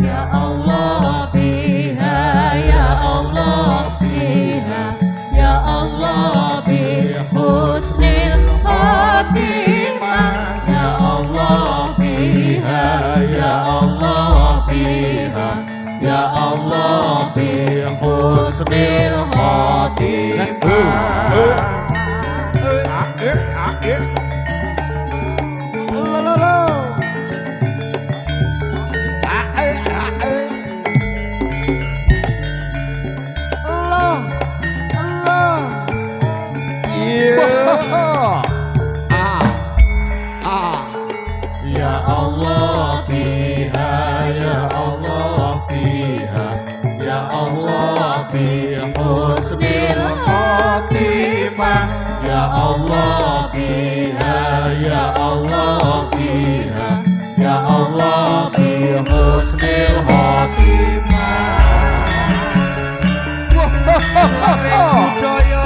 Ya Allah biha ya Allah biha ya Allah bi husnil khatimah ya Allah biha ya Allah biha ya Allah bi husnil khatimah. Ya Allah biha ya Allah biha ya Allah bi husnil khatimah ya Allah biha ya Allah biha ya Allah bi husnil khatimah. Budaya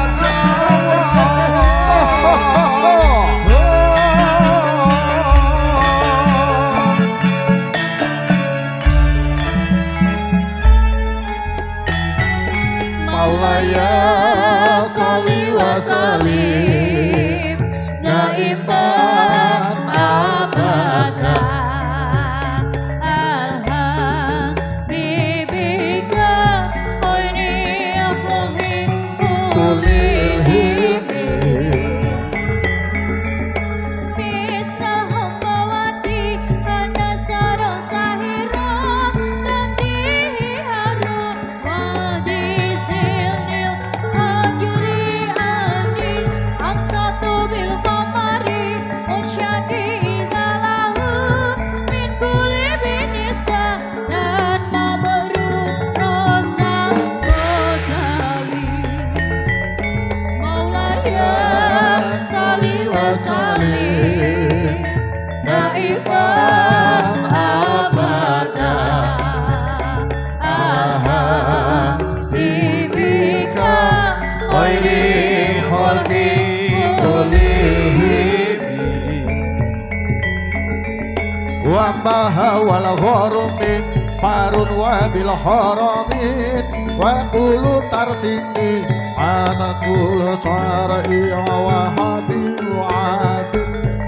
Maulaya sholli wa sallim daiman abada alhabibika khairil khalqi kullihim Bismillahirrahmanirrahim Hana sara sahira nanti haro wadisilnil hajri ani aksatu bil qamari musyaki izalahu min kulli binista dan mabrur rosal rosawi Maulaya sholli wa sallim daiman abada habibika khairil khalqi kullihim wa maha wal gharumi parun wa bil haramin wa qulu tarsini ana qulu syar'i wa habil adi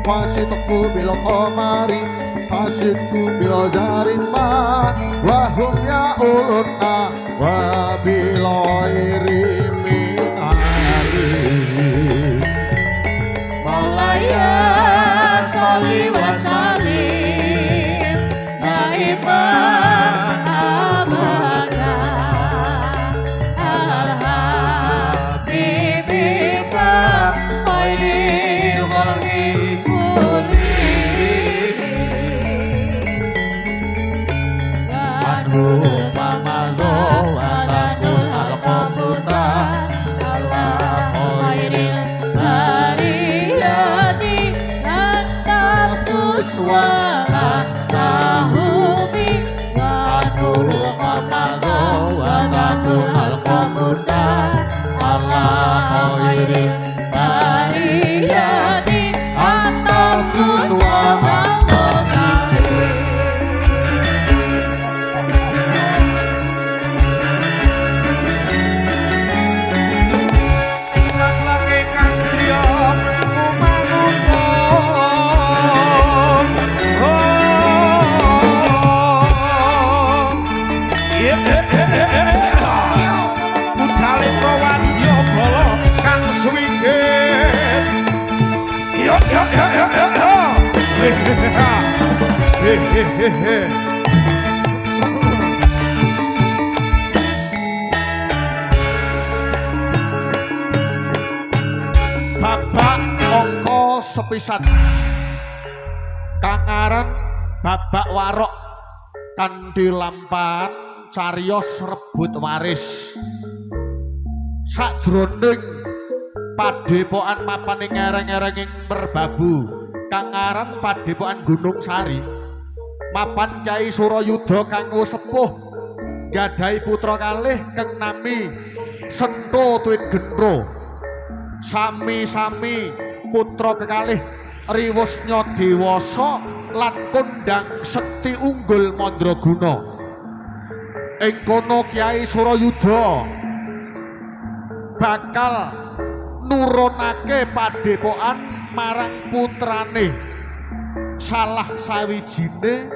fasidku bil qamari fasidku bil zarima wa hum ya uluna wa bil ghairi min ali Maulaya sholli wa sallim daiman abada al-habibika khairil khalqi kullihim Anhu mamado ananul al-qabuta Allah khairil bariyati an-nafsus wa an-tahumi Anhu mamado ananul al-qabuta Allah khairil bariyati an-nafsus wa an-tahumi Babak angka sepisan kangaran babak warok kanthi lampahan cariyos rebut waris sajroning padepokan mapan ing ngereng-ngerenging Merbabu kangaran padepokan Gunung Sari mapan Kyai Surayuda kanggo sepuh gadhahi putra kalih kang nami Sento Twin Gendro sami-sami putra kekalih Riwusnya Dewasa lan kondang sekti unggul Mandraguna ing kono Kyai Surayuda bakal nurunake padepokan marang putrane salah sawijine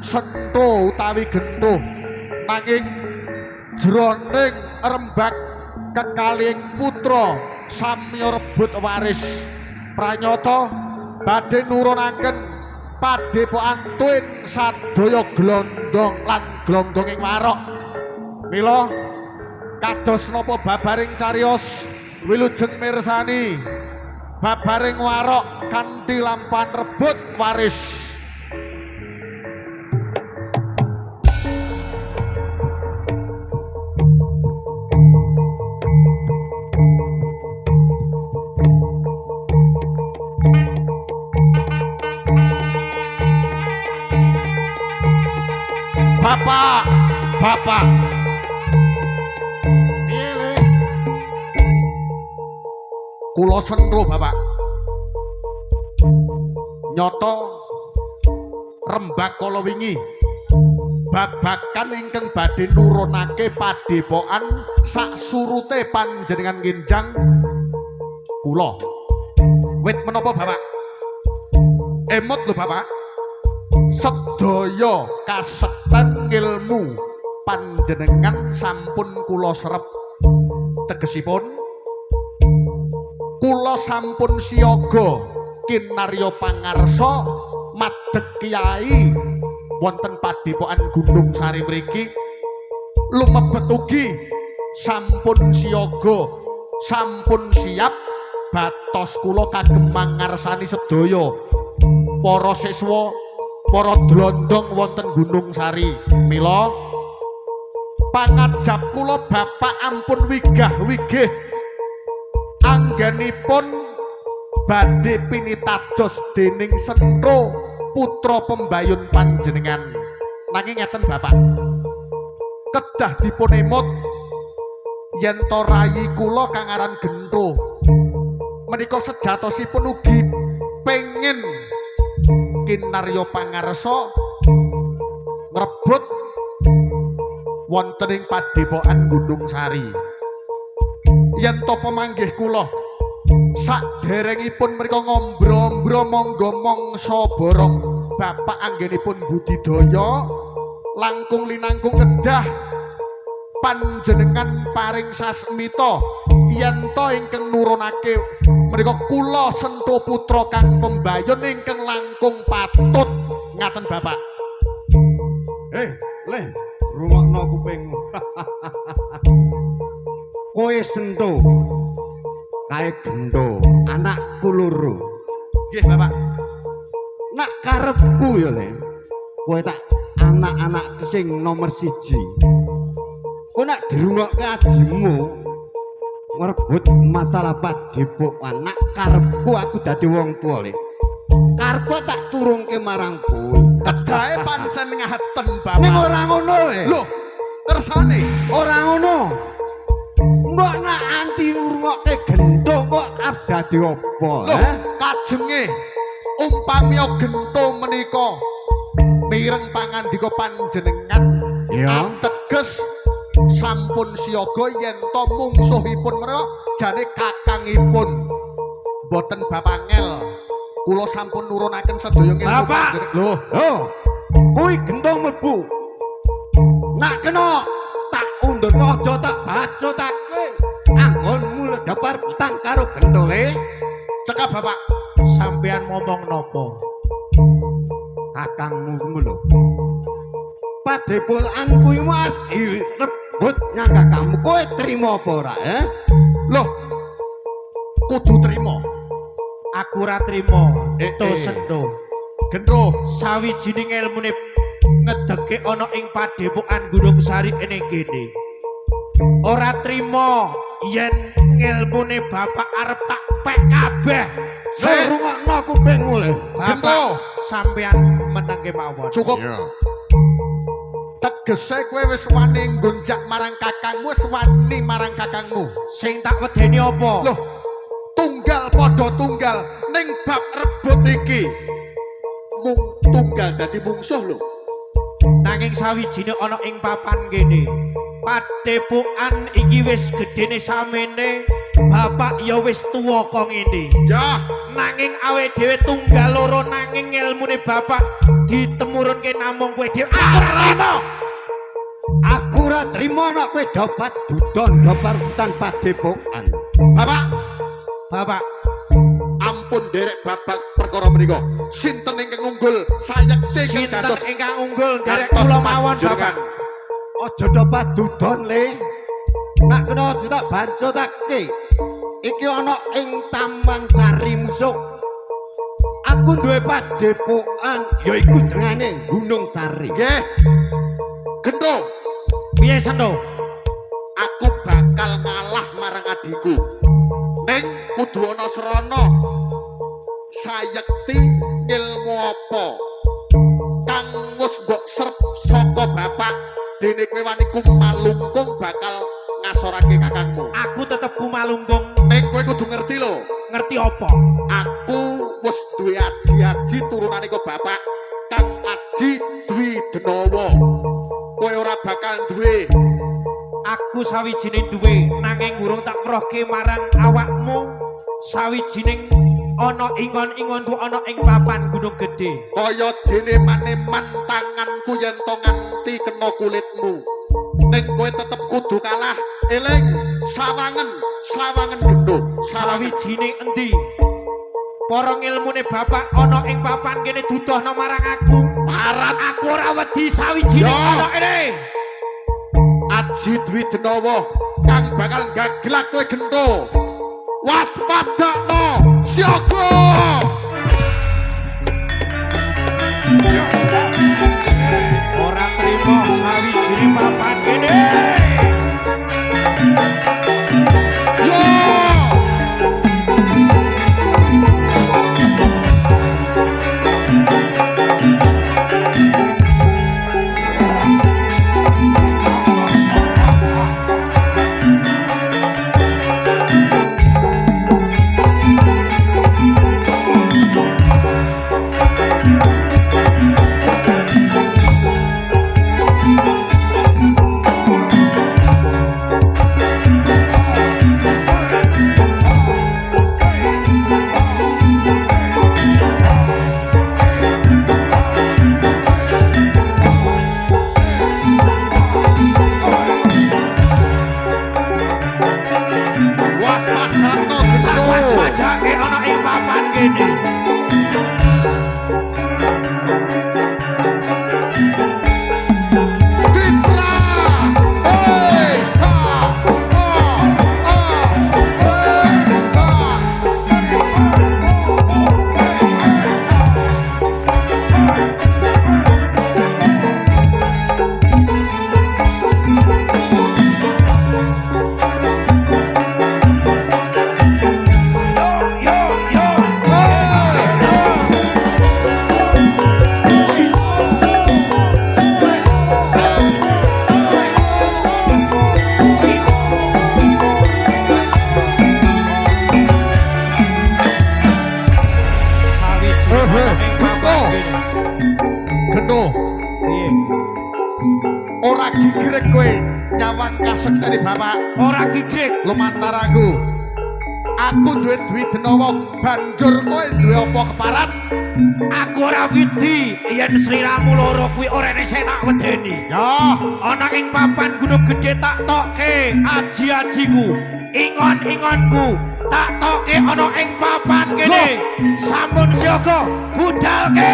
Sentho utawi Gendho nanging jroning rembag kekaling putra samya rebut waris pranyata badhe nurunaken padepokan tuwin sadaya glondong lan glonggonging warok mila kados napa babaring cariyos wilujeng mirsani babaring warok kanthi lampahan rebut waris. Bapak piye le kula senro Bapak nyata rembag kala wingi babakan ingkang badhe nurunake padepokan sak surute panjenengan nginjang kula wit menapa Bapak emot lho Bapak sedaya kasekten ilmu panjenengan sampun kula serep tegesipun kula sampun siaga kinarya pangarsa madeg Kyai wonten padepokan Gunung Sari mriki lumebet ugi sampun siaga sampun siap batos kula kagem mangarsani sedaya para siswa para dlondong wonten Gunung Sari mila pangajap kula Bapak ampun wigah-wigih anggenipun badhe pinitados dening Sentho putra pembayun panjenengan nanging ngeten Bapak kedah dipun emut yen to rayi kula kang aran Gendho menika sejatosipun ugi pengin kinarya pangarsa ngrebut wonten ing padepokan Gunung Sari yen to pamanggih kula saderengipun mrika ngombro-ombro monggo mangsa borong Bapak anggenipun budidaya langkung linangkung kedah panjenengan paring sasmita yen to ingkang nurunake menika kula Sentho putra kang pembayun ingkang langkung patut ngaten Bapak. Le rungokno kupingmu. Kowe Sentho kae Gendho anakku loro. Nggih Bapak. Nak karepku ya Le kowe tak anak-anak sing nomor 1 kowe nak dirungokke adimu ngerebut masalah padepokan nak karepku aku dadi wong tuwa Le karepku tak turunke marang kowe Kedahe pancen ngaten Bapak. ning ora ngono Le lho kersane ora ngono mbok nak anti ngrungokke Gendho kok abdadi apa lho kajenge umpami Gendho menika mireng pangandika panjenengan ya teges sampun siaga yen to mungsuhipun menika jane kakangipun boten bapangel kula sampun nurunaken sedaya ilmu panjenengan lho kuwi Gendho mlebu nak kena tak undur aja tak bacotake anggonmu ledapar utang karo Gendho le cekap Bapak sampean ngomong nopo kakangmu kuwi lho padepokan kuwi mah direbut nyangka kamu kowe trimo apa ora lho kudu trimo aku ora trimo to Sentho Gendho sawijining ilmune ngedeke ana ing padepokan Gunung Sari ene kene ora trimo yen ngilmune Bapak arep tak pek kabeh rungokno kupingmu le Gendho sampean menenge mawon cukup tegese kowe wis wani nggonjak marang kakangmu wis wani marang kakangmu sing tak wedeni apa lho tunggal padha tunggal ning bab rebut iki mung tunggal dadi mungsuh lho nanging sawijine ana ing papan kene. Padepokan iki wis gedene samene, bapak ya wis tuwa kok ngene. Ya, Nanging awake dhewe tunggal loro nanging ilmune bapak ditemurunke namung kowe dhewe. Aku ora trimo nek kowe dapat dudon babar hutan padepokan. Bapak, Bapak, ampun derek babak perkara menika. Sinten ingkang unggul sayekti ingkang sinten dados ingkang unggul derek gantos kula mawon panjenengan. bapak. Aja dapat dudon le. Nak kena tak bancotake. Iki ana ing Taman Sari Musuk. Aku duwe padepokan yaiku jenenge Gunung Sari. Nggih. Gento, Piye Sendo? aku bakal ngalah marang adiku. Ning kudu ana srana. Sayekti ilmu apa? Kang wis mbok serep saka bapak dene kowe wani kumalungkung bakal ngasorake kakangmu. Aku tetep kumalungkung. Ning kowe kudu ngerti lho. Ngerti apa? Aku wis duwe aji-aji turunane kok bapak Kang Aji Dwi Denowo. Kowe ora bakal duwe. Aku sawijining duwe nanging urung tak prohke marang awakmu. Sawijining ana ingon-ingonku ana ing papan gunung gedhe. Kaya dene maneman tanganku yen to nganti kena kulitmu. Ning kowe tetep kudu kalah. Eling sawangen gendho. Sawijining endi? Para ngilmune bapak ana ing papan kene dudohna marang aku. Parat Aku ora wedi sawijining Ya. ana kene. Aji Dwi Denowo kang bakal gaglak kowe gento. Waspadakno siaga. Ora trimo sawijining papan kene. Yo! Waspadakno gento. Waspadake ana ing papan kene. Fitra! Hey! Yo yo. Sawijining ana ing papan kene. Gento, Piye? ora gigrek kowe nyawang kasektene bapak. Ora gigrek. Lumantar aku duwe Dwi Denowo banjur kowe duwe apa keparat? Aku ora wedi yen sliramu loro kuwi ora nek sing tak wedeni. Ya, Ana ing papan gunung gedhe tak tokke aji-ajiku, ingon-ingonku tak tokke ana ing papan kene. Sampun siaga budalke.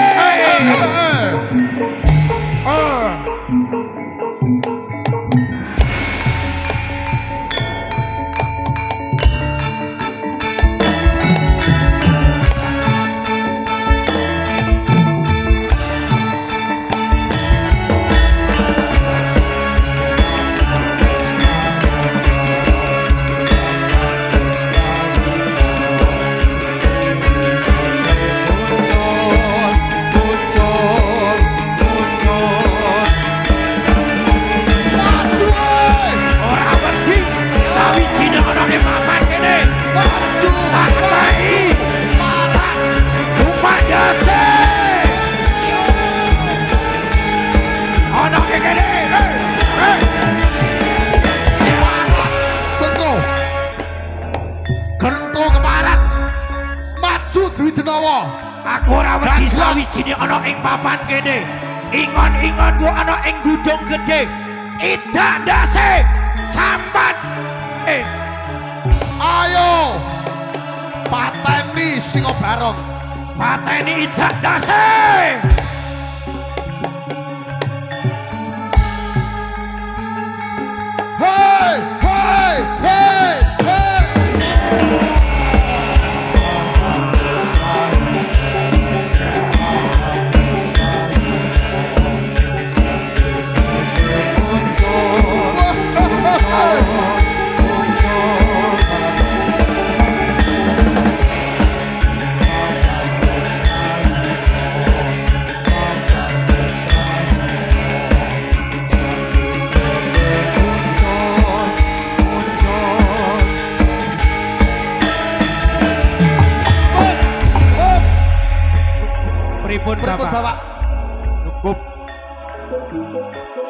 ora wedi sawijine ana ing papan kene. Ingon-ingon ku ana ing gudung gedhe. Idak ndase sambat. Ayo pateni Singobarong. Pateni idak ndase. Hei, hei, hei, hei. Pripun Bapak? Cukup.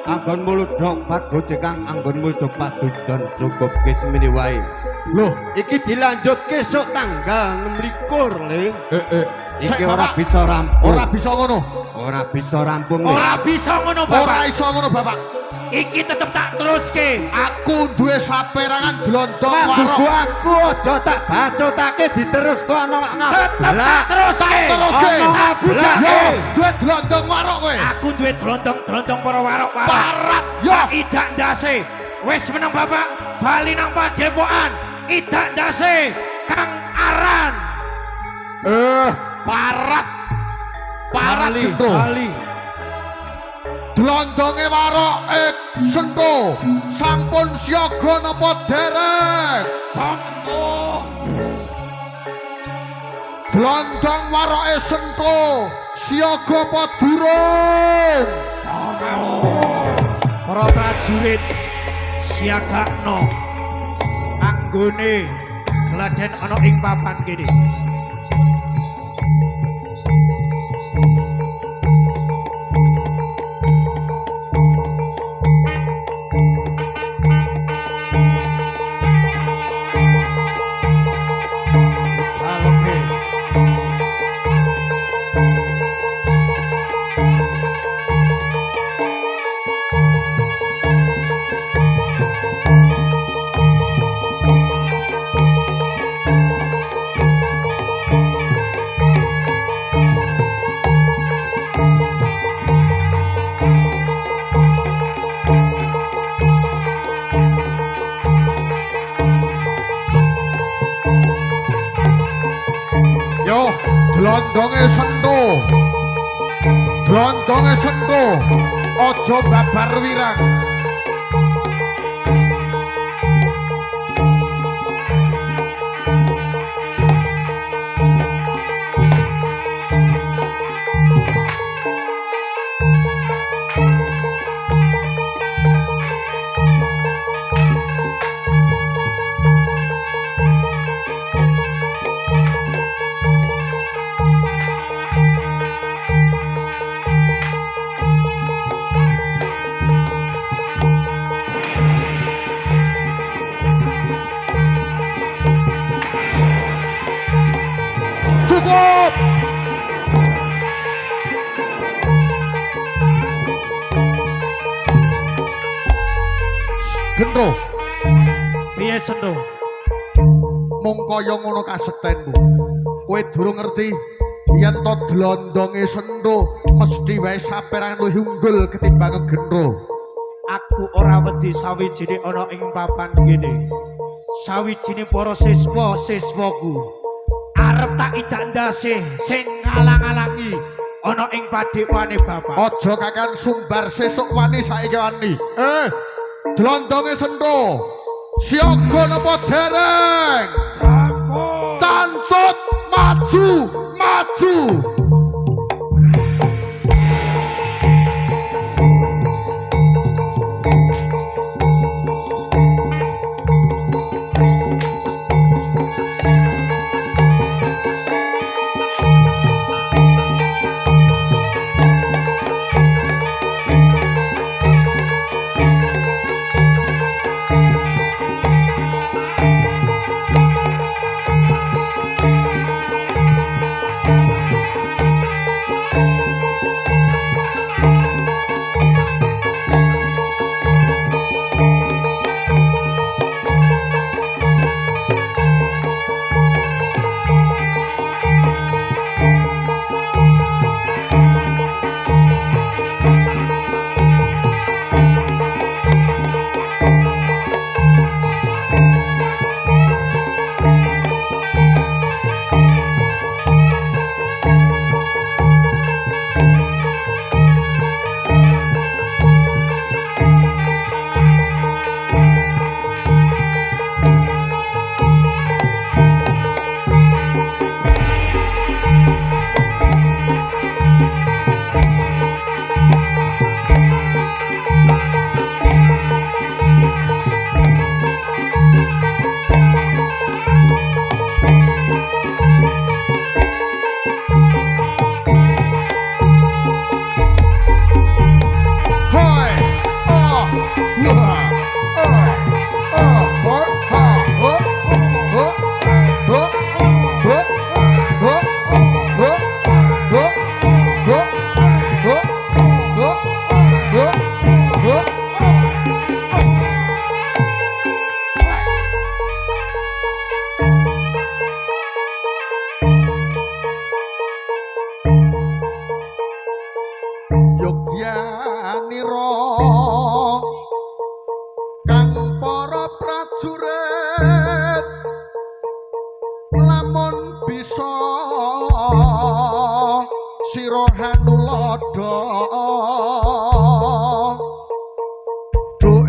Anggon muludok pagoje kang anggon muludok padudon cukup kesmini wae. Loh, Iki dilanjutke esuk tanggal 26 le. Iki Sik, ora Bapak. bisa rampung. ora bisa ngono. Ora bisa rampung le. Ora bisa ngono Ora Bapak. iso ngono, Bapak. Iki tetep tak teruske. Aku duwe saperangan dlondong Nah, buku warok. aku aja tak bacotake diterus to ana Tetep tak ngablak. teruske. Terus Ono ngablak. Yo, duwe dlondong warok kowe. Aku duwe dlondong-dlondong para warok-warok. Parat, yo. Idak ndase. Wis meneng Bapak. Bali nang Padepokan. Idak ndase Kang Aran. Parat. Parat Bali, gendro. Bali. Dlondonge warok Sento sampun siaga napa derek? Sampo. Dlondong waroke Sento siaga apa durung? Para prajurit siagakno anggone geladen ana ing papan kene. Yo, dlondonge Sento. Dlondonge Sento. Aja babar wirang. Cukup. Gendro, Piye Sento? mung kaya ngono kasektenmu. Kowe durung ngerti yen to dlondonge Sento mesti wae saperangan luwih unggul ketimbang Gendro. Aku ora wedi sawijine ana ing papan kene. Sawijine para siswa-siswaku arep tak idak ndase sing ngalang-alangi ana ing padhepane Bapak. Aja kakan sumbar sesuk wani saiki wani. Dlondonge Sento. Siaga napa dereng? Cancut maju, maju.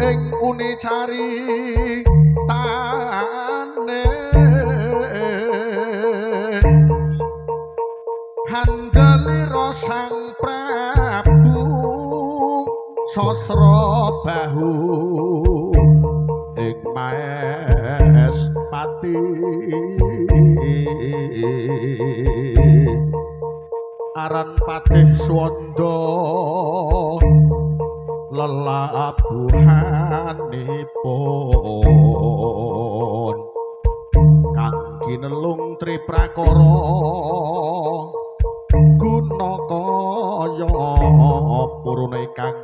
ing uni cari tane handalira sang Prabu sasra bahu ing Maespati aran patih swanda lelabuhanipun kang kinelung triprakara gunakaya purana ingkang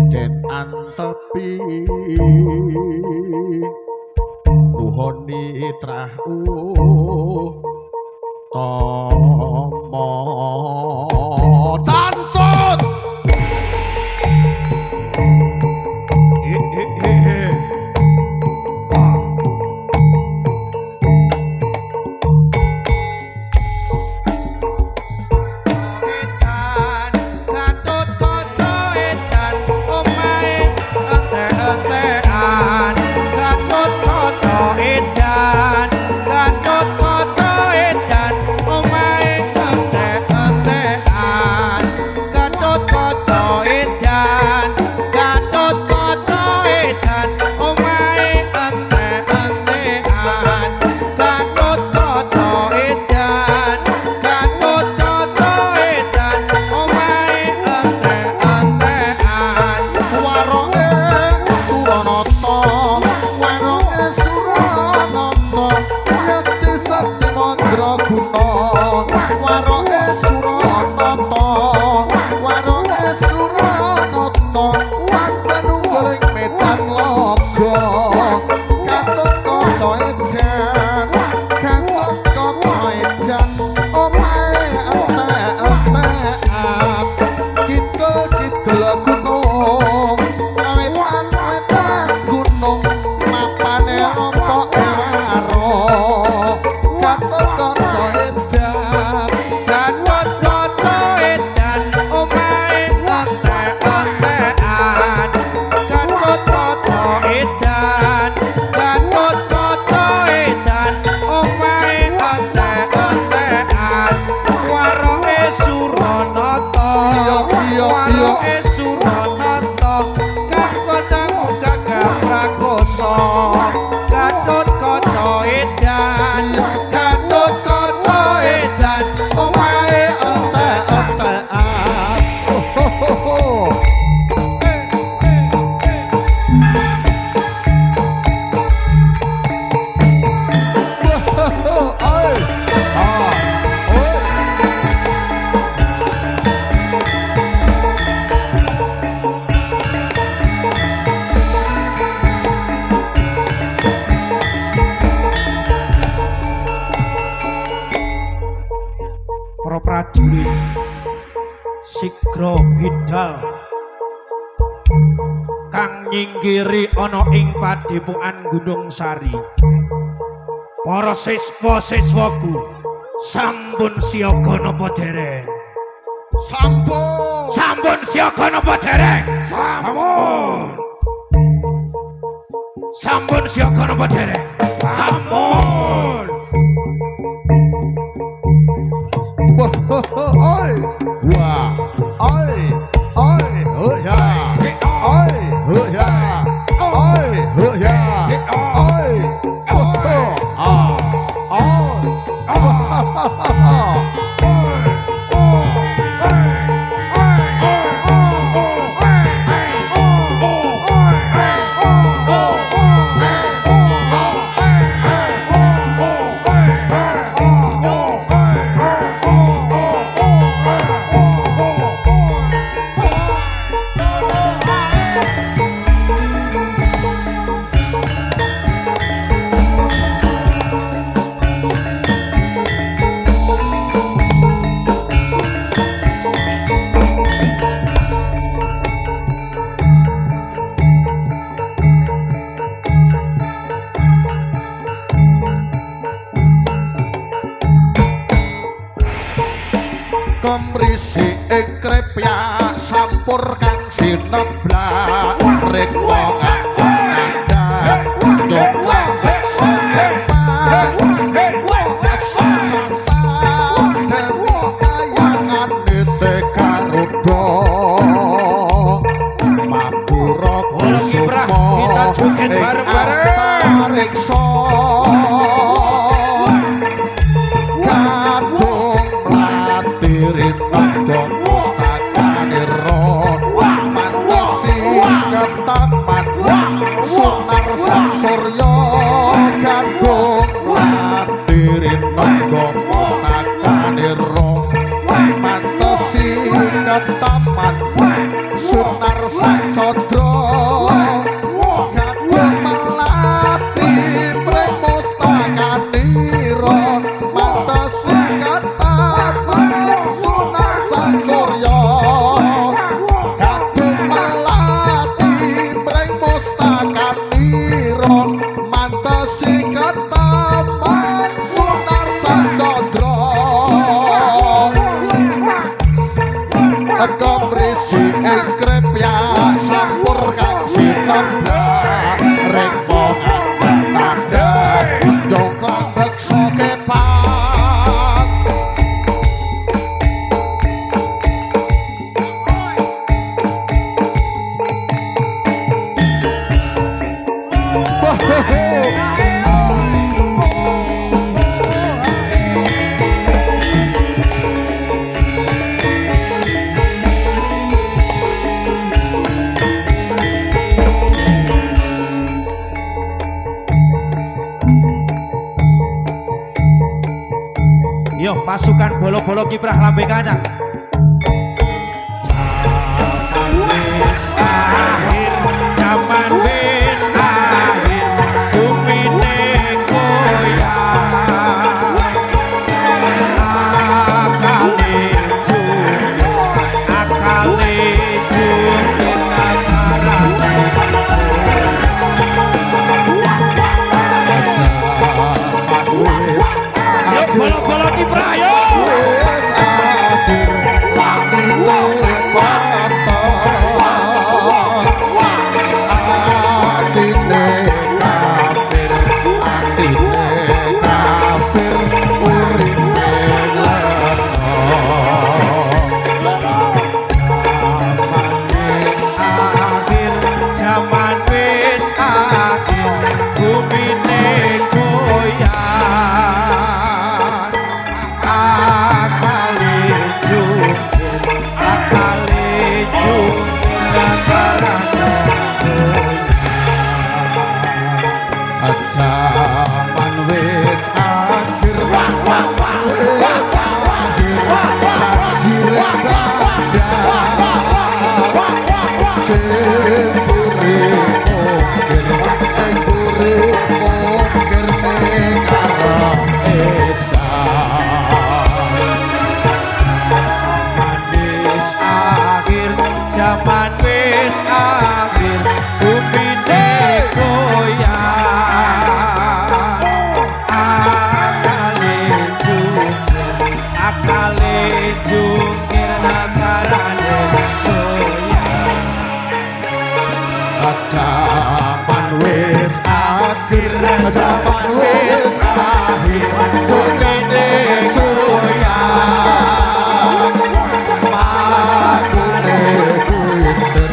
den antepi nuhoni trahu tomo cancut Sigra bidal kang nyinggiri ana ing Padepokan Gunung Sari. Para siswa-siswaku sampun siaga napa dereng? Sampun siaga napa dereng? Sampun siaga napa dereng? Sampun. Oi, wah, oi, oi, ya, oi, ya, oi, ya, oi, komrisi ing krepya sampur kang sineblak rek wong nandang dong lambek sekepan dewi kayangan nite karudo mapura kusumo kita joget bareng-bareng antariksa kadung mlatiri naga mustakanira mantesi ketaman sunar sang surya kadung mlatiri naga mustakanira mantesi ketaman sunar sang candra kadung melati premustakanira mantesi ketaman sunar sang surya kadung melati premustakanira mantesi ketaman sunar sang candra Komrisi engkrep ya sampur kang sineblak rek wong nandang dong lambek sekepan Yo pasukan bolo-bolo kiprah lambe kancang. Zaman wis akhir bumine goyang akale jujur yo bolo-bolo kiprah yo wis akhir lami luwih pato atine kafir uripe zaman wis akhir bumine goyang akale jujur nagarane zaman wis akhir wis akhir banjir bandang sing buri mungkir sing arep zaman wis akhir bumine goyang akale jungkir nagarane goyang zaman wis akhir zaman wis akhir bumine goyang makune kuiter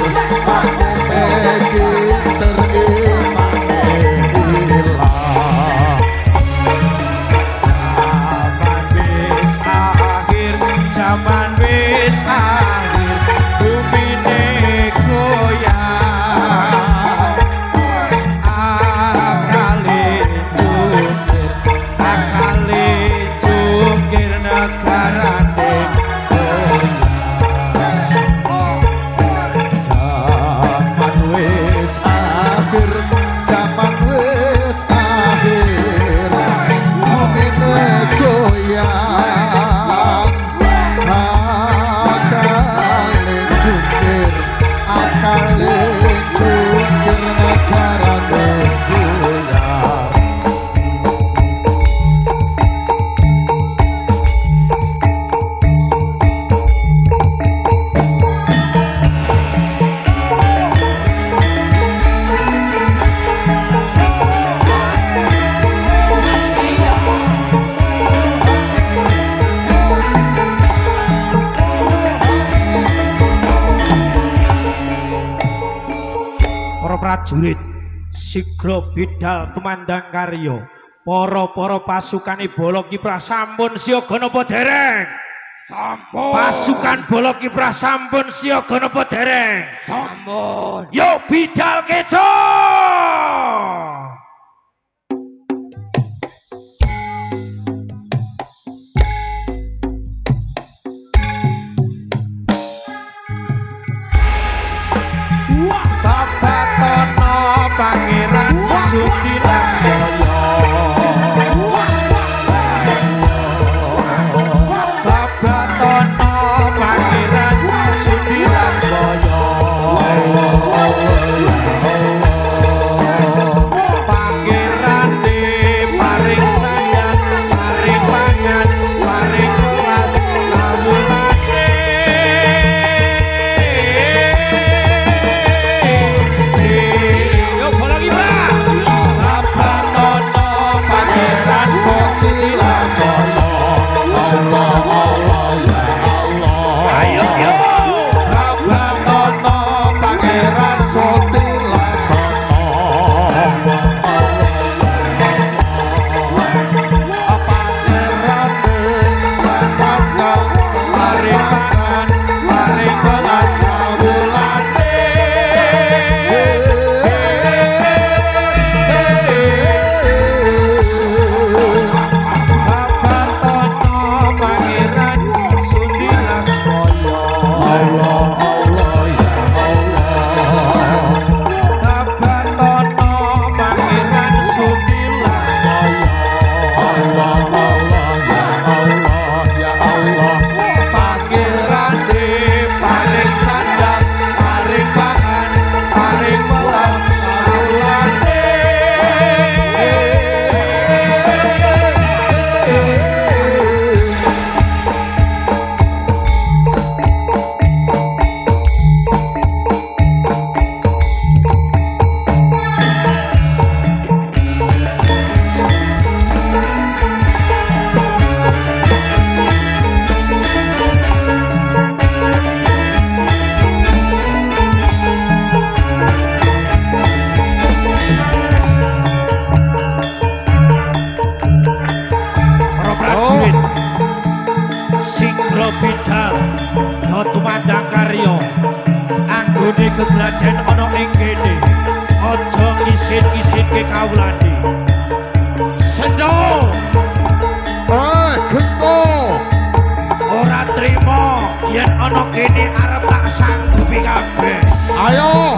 zaman wis akhir bumine goyang akale jungkir nagarane goyang zaman wis akhir zaman wis akhir bumine goyang akale jungkir nagarane goyang para prajurit sigra bidal tumandang karya. Para pasukane Bala Kiprah sampun siaga napa dereng? Sampun. Pasukan Bala Kiprah sampun siaga napa dereng? Sampun. Yo bidal keco. Babatono Pangeran Sutilaksaya. Babatono Pangeran Sutilaksaya. Pangeran di paring sayang, paring pangan, paring kelas kawulane. Yo Bala Kiprah. Babatono Pangeran Sutilaksaya. Allah Allah ya Allah. Ayo yo. Babatono Pangeran Sutilaksaya. Pangeran Paring pangan, paring kelas kawulane. Babatono Pangeran Sutilaksaya. Allah Allah ya Allah. Babatono Pangeran Sutilaksaya. Allah Allah ya Allah ya Allah. Pangeran di paring sandang, paring pangan, paring welas kawulane. Para prajurit sigra bidal do tumandang karya anggone gegladen ana ing kene aja isin-isinke kawulane sendo Gento. ora trima yen ana kene arep tak sanggupi kabeh. Ayo,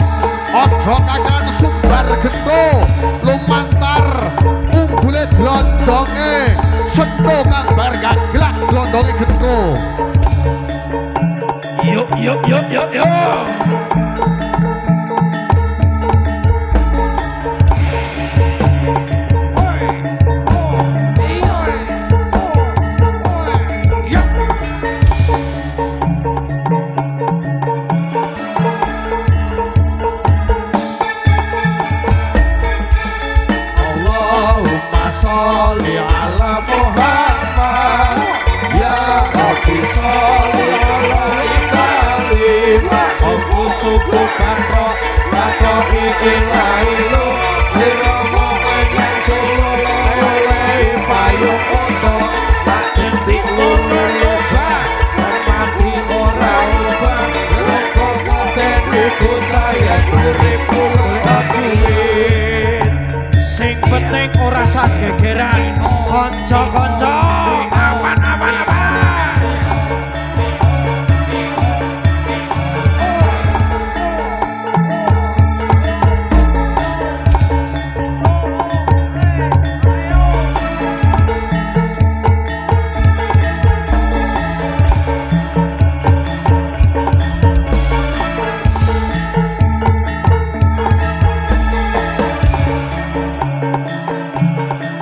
aja kakan sumbar gento, lumantar umbule glondonge, sento kabar gaglak glondonge gento. Yuk. Allahumma sholli ala Muhammad, ya Rabbi sholli alaihi salim. Suku kanto ilailu, siramo ayat solo oleh payung oto, tak jentik lulu lubang, hormati orang lubang, lekor koten ibu saya beribu Prajurit sing penting ora sagegeran kanca-kanca aman.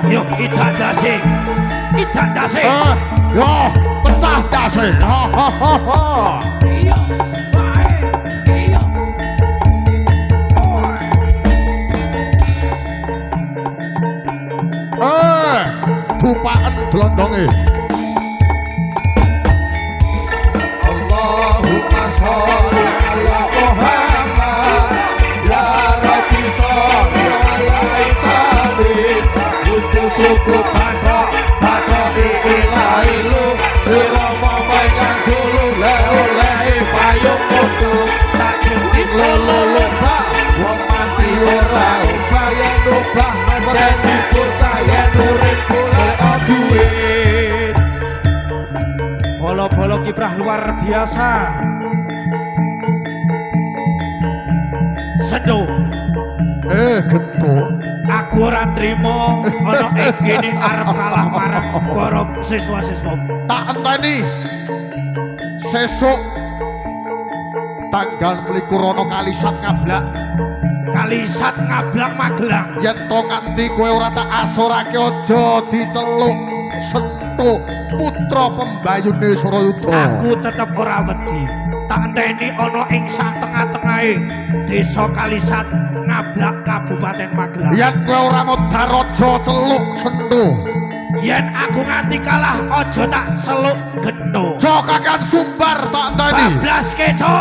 Yo itandase. Yo, pecah dase. Bupaan glondonge. Allahumma sholli ala Muhammad, ya Rabbi obah medeni bocah yen urip golek duit. Bolo-bolo kiprah luar biasa. Sedo Gento. aku ora trimo ana ing kene arep kalah marang para siswa-siswa. Tak enteni. Sesuk tanggal 21 rono Kalisat Ngablak. Kalisat Ngablak Magelang. Yen to nganti kowe ora tak asorake aja diceluk Sento putra pembayune Surayuda. Aku tetep ora wedi. Tak enteni ana ing sak tengah-tengahe desa Kalisat Ngablak Kabupaten Magelang. Yen kowe ora modar aja celuk Sento. Yen aku nganti kalah aja tak seluk Gento. Jo Kakang Sumbar tak enteni. Bablas keco.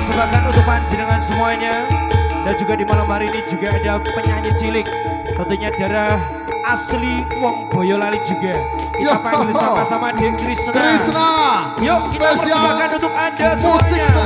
persembahkan untuk panjenengan semuanya. Dan juga di malam hari ini juga ada penyanyi cilik. Tentunya darah asli Wong Boyolali juga. Kita panggil sama-sama Dek Krisna. Krisna. Yuk kita Spesial persembahkan untuk Anda musik semuanya.